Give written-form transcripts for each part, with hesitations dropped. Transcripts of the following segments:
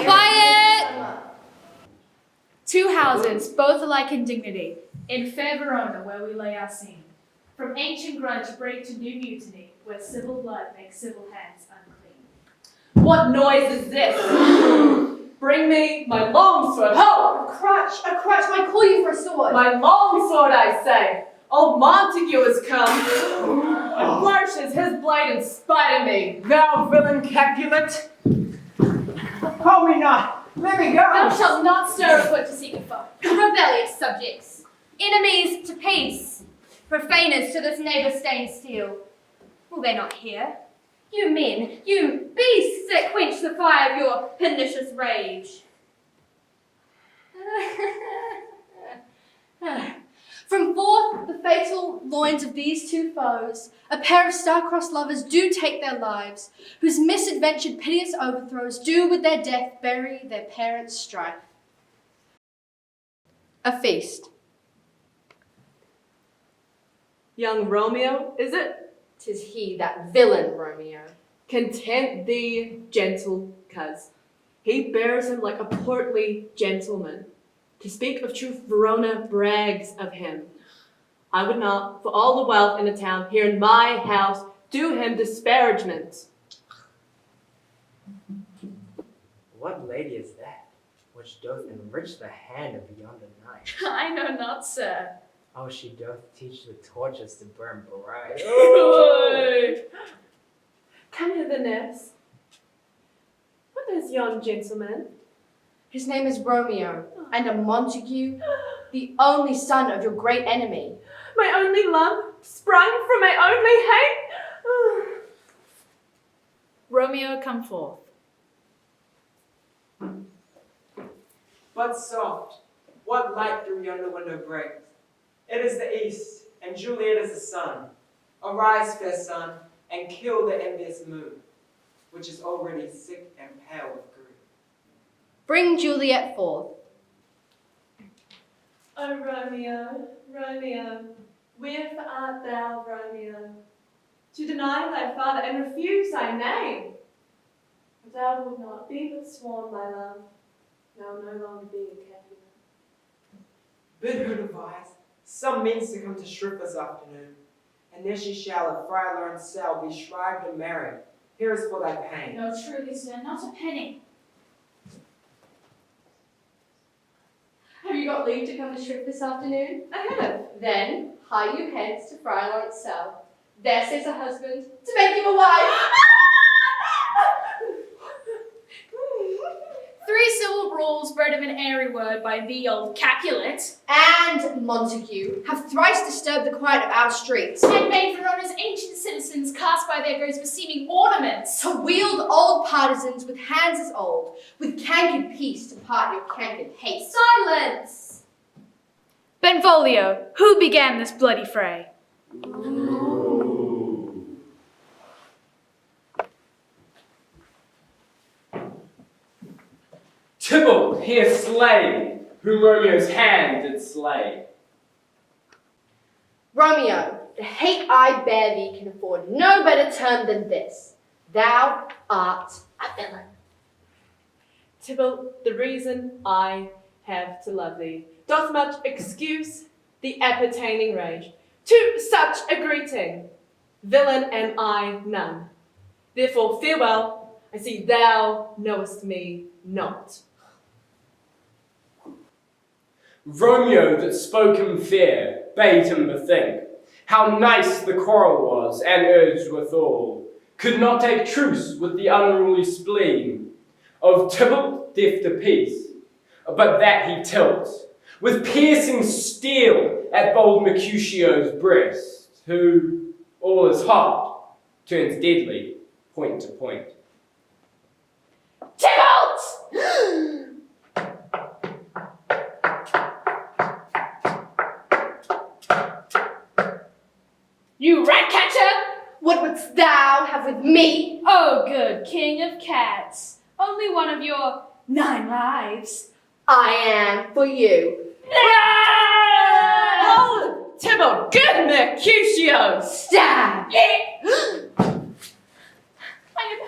Quiet! Two houses, both alike in dignity, in fair Verona, where we lay our scene. From ancient grudge break to new mutiny, where civil blood makes civil hands unclean. What noise is this? Bring me my long sword. Ho! A crutch, might call you for a sword. My long sword, I say. Old Montague has come and flourishes his blade in spite of me. Thou villain Capulet! Call me not! Let me go! Thou shalt not stir a foot to seek a foe. Rebellious subjects, enemies to peace, profaners to this neighbour-stained steel. Will they not hear? You men, you beasts that quench the fire of your pernicious rage. From forth the fatal loins of these two foes, a pair of star-crossed lovers do take their lives, whose misadventured piteous overthrows do with their death bury their parents' strife. A feast. Young Romeo, is it? 'Tis he, that villain Romeo. Content thee, gentle coz. He bears him like a portly gentleman. To speak of truth, Verona brags of him. I would not, for all the wealth in the town, here in my house, do him disparagement. What lady is that, which doth enrich the hand of yonder knight? I know not, sir. Oh, she doth teach the torches to burn bright. Come hither, nurse. What is yon gentleman? His name is Romeo, and a Montague, the only son of your great enemy. My only love, sprung from my only hate. Romeo, come forth. But soft, what light through yonder window breaks? It is the east, and Juliet is the sun. Arise, fair sun, and kill the envious moon, which is already sick and pale with grief. Bring Juliet forth. Oh, Romeo, Romeo, wherefore art thou, Romeo? To deny thy father and refuse thy name. If thou wilt not be but sworn, my love, thou no longer be a Capulet. Bid her devise some means to come to Shrift this afternoon, and there she shall at Friar Lawrence's cell be shrived and married. Here is for thy pain. No, truly, sir, not a penny. Have you got leave to come to Shrift this afternoon? I have. Then hie you hence to Friar Lawrence's cell. There sits a husband to make you a wife. 3 civil rules bred of an airy word by thee, old Capulet, And Montague have thrice disturbed the quiet of our streets. and made Verona's ancient citizens cast by their graves beseeming ornaments. To wield old partisans with hands as old, with cankered peace to part your cankered hate. Silence! Benvolio, who began this bloody fray? Tybalt here slain, whom Romeo's hand did slay. Romeo, the hate I bear thee can afford no better term than this. Thou art a villain. Tybalt, the reason I have to love thee doth much excuse the appertaining rage. To such a greeting, villain am I none. Therefore farewell, I see thou knowest me not. Romeo that spoke him fair, bade him bethink how nice the quarrel was, and urged withal, could not take truce with the unruly spleen of Tybalt deaf to peace, but that he tilts with piercing steel at bold Mercutio's breast, who, all his heart, turns deadly point to point. Tybalt! You rat catcher! What wouldst thou have with me? Oh, good king of cats, only one of your 9 lives. I am for you. Oh, Tybalt, good Mercutio! Stab! I am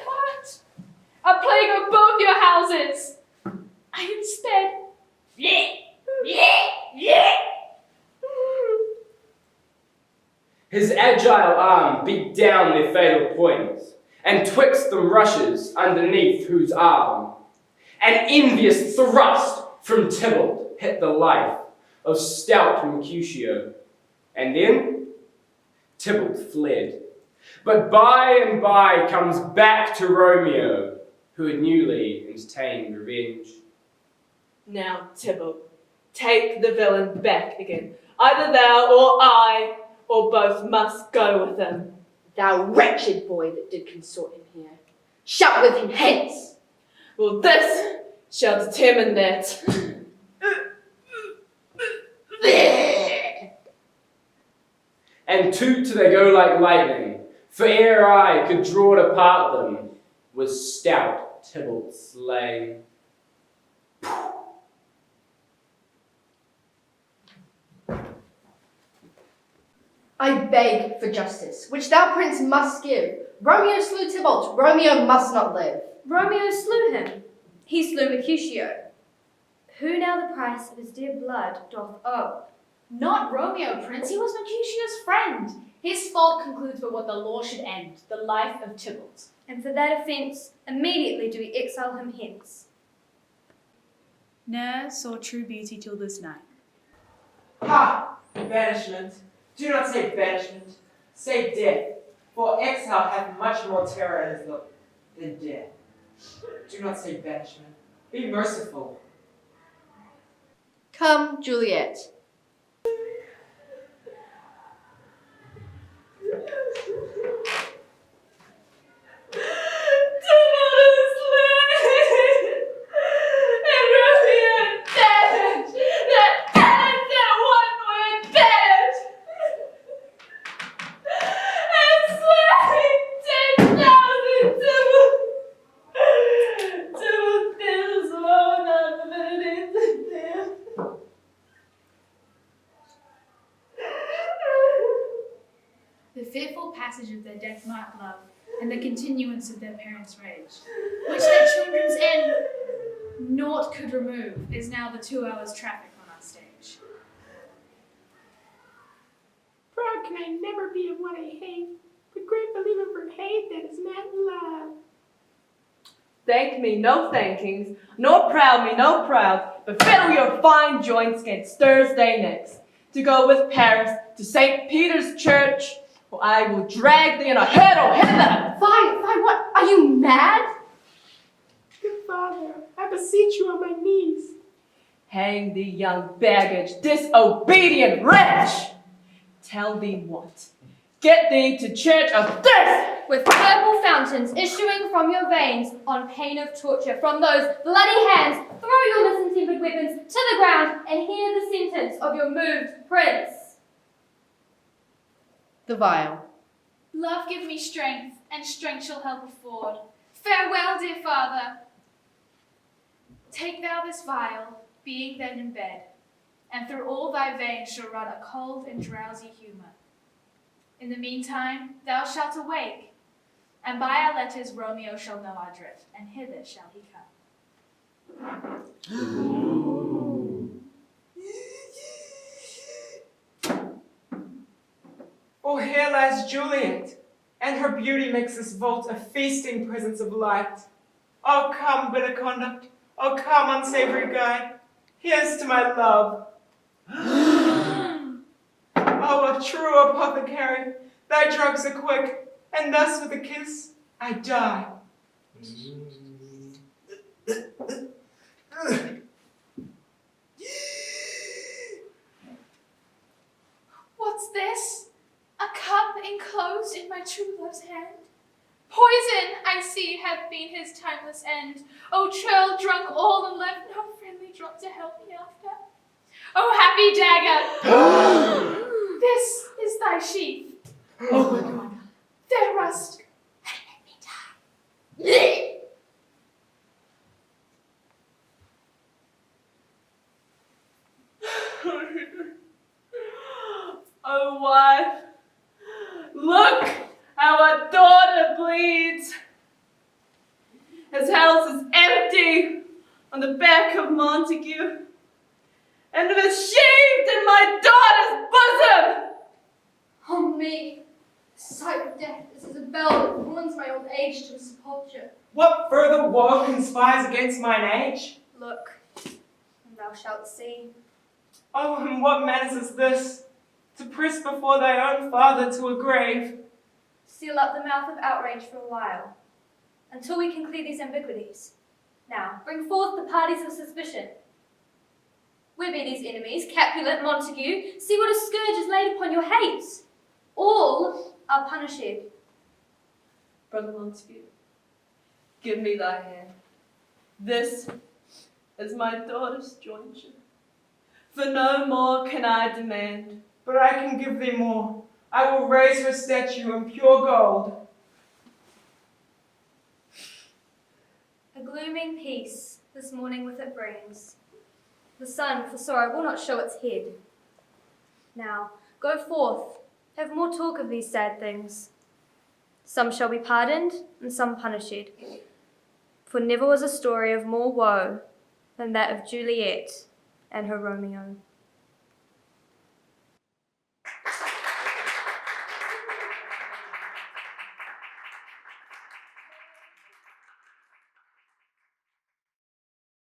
agile arm beat down their fatal points, and twixt them rushes underneath whose arm. An envious thrust from Tybalt hit the life of stout Mercutio, and then Tybalt fled. But by and by comes back to Romeo, who had newly entertained revenge. Now, Tybalt, take the villain back again. Either thou or I, or both must go with him. Thou wretched boy that did consort him here, shout with him hence! Well, this shall determine that. And toot they go like lightning, for ere I could draw to part them, was stout Tybalt slain. I beg for justice, which thou, prince, must give. Romeo slew Tybalt. Romeo must not live. Romeo slew him. He slew Mercutio. Who now the price of his dear blood doth owe? Not Romeo, Prince. He was Mercutio's friend. His fault concludes but what the law should end, the life of Tybalt. And for that offence, immediately do we exile him hence. Ne'er saw true beauty till this night. Ha! Banishment. Do not say banishment. Say death. For exile hath much more terror in his look than death. Do not say banishment. Be merciful. Come, Juliet. The fearful passage of their death-marked love, and the continuance of their parents' rage, which their children's end naught could remove, is now the 2 hours' traffic on our stage. Proud can I never be of what I hate, but great believer for hate that is mad love. Thank me, no thankings, nor proud me, no proud, but fiddle your fine joints against Thursday next, to go with Paris to St. Peter's Church, or I will drag thee in a hurdle hither. Fie, what? Are you mad? Good father, I beseech you on my knees. Hang thee, young baggage, disobedient wretch! Tell thee what, get thee to church of this! With purple fountains issuing from your veins on pain of torture, from those bloody hands, throw your misintempered weapons to the ground and hear the sentence of your moved prince. The vial. Love give me strength, and strength shall help afford. Farewell, dear father. Take thou this vial, being then in bed, and through all thy veins shall run a cold and drowsy humour. In the meantime, thou shalt awake, and by our letters Romeo shall know our drift, and hither shall he come. For here lies Juliet, and her beauty makes this vault a feasting presence of light. Oh, come, bitter conduct. Oh, come, unsavory guide. Here's to my love. Oh, a true apothecary, thy drugs are quick, and thus with a kiss I die. What's this? A cup enclosed in my true love's hand? Poison, I see, hath been his timeless end. O churl, drunk all and left no friendly drop to help me after. O happy dagger! This is thy sheath. Oh my God. There rust, and let me die. Oh, wife, look how our daughter bleeds. His house is empty on the back of Montague, and it is shaved in my daughter's bosom. Oh me, The sight of death is as a bell that warns my old age to a sepulture. What further woe conspires against mine age? Look, and thou shalt see. Oh, and what manners is this? To press before thy own father to a grave. Seal up the mouth of outrage for a while, until we can clear these ambiguities. Now, bring forth the parties of suspicion. Where be these enemies, Capulet, Montague? See what a scourge is laid upon your hate. All are punished. Brother Montague, give me thy hand. This is my daughter's jointure. For no more can I demand. But I can give thee more. I will raise her statue in pure gold. A glooming peace this morning with it brings. The sun for sorrow will not show its head. Now, go forth, have more talk of these sad things. Some shall be pardoned, and some punished. For never was a story of more woe than that of Juliet and her Romeo.